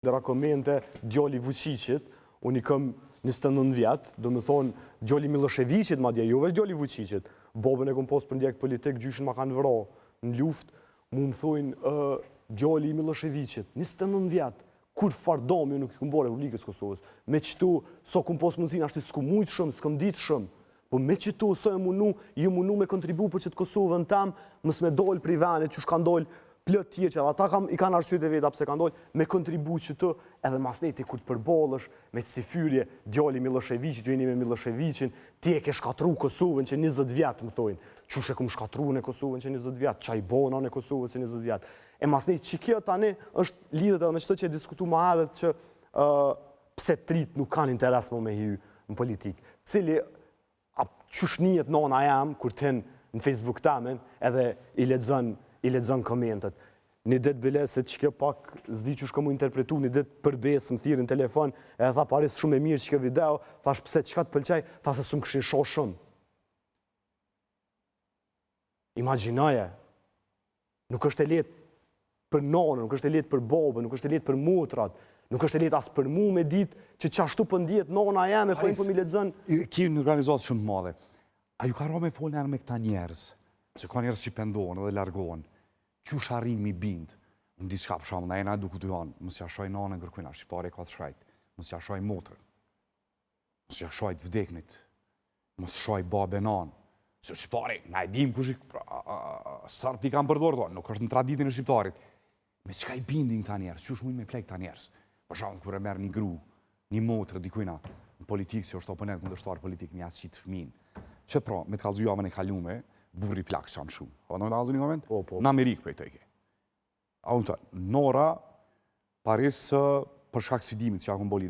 Ndëra komente, djali Vučićit, unë i këm 29 vjetë, do më thonë, djali Miloševićit, ma dje, jo veç djali Vučićit. Babën e kom posë për ndjek politik, gjyshin ma kanë vëra në luft, mu më thojnë, djali Miloševićit, 29 vjetë, kur fardom ju nuk i këmë bo Republikës Kosovës. Me qëtu, so kom posë mundësin, ashtu s'ku mujtë shumë, s'kom ditë shumë, po me qëtu, so ju munu me kontribu për qëtë Kosovën tam, mës me dollë pri venit, që shkan dollë plët tjerë që ata i kanë arsyet e veta pse kanë dollë, me kontribu që të, edhe masneti kur të përballësh, me si fyrje, djali Miloševićit, ju jeni me Miloševićin, ti e ke shkatru Kosovën që 20 vjetë, më thojnë. Qush e kum shkatru në Kosovën që 20 vjetë, qaj bona në Kosovën që 20 vjetë. E masneti që kjo tani është lidhet edhe me qëto që e diskutu ma herët që pse trit nuk kanë interes më me hyu në politikë. Cili, qush njët nona jam, kur t'hen në Facebook tamen, edhe i lexon komentet. Një ditë bile se që kjo pak zdi që shka mu interpretu, një ditë përbes, më thirë në telefon, e tha paris shumë e mirë që kjo video, thash pse qka të pëlqaj, tha se s'm këshin shoh shumë. Imagjinoje, nuk është e letë për nanën, nuk është e letë për babën, nuk është e letë për motrat, nuk është e letë asë për mu me ditë që qashtu për ndjetë nana jeme, për po mi lexon. Ki një organizatë shumë madhe. A ju ka ro me folën me këta njerës? Se ka njerës që pendohen edhe largohen, që sharin mi bindë, në diska për shumë, na e na duku të janë, mësë jashoj nanën kërkujna, shqiptare ka të shajt, mësë jashoj motrën, mësë jashoj të vdeknit, mësë shoj babe nanë, se shqiptare, na e dim kush sërë t'i kam përdorë, nuk është në traditin e shqiptarit, me qka i bindin këta njerës, që shmujnë me plek këta njerës, për shumë, kërë e merë një gru, një motrë, dikujna, në politikë, si është oponent kundërshtar politik, një asë qitë fëmin, që pra, me të kalzu jamën e kalume, burri plak që jam shumë. A në dalëzë një moment? Në Amerikë për e teke. A unë të, Nora, paris për shkak sfidimit që ja këmë bol ide.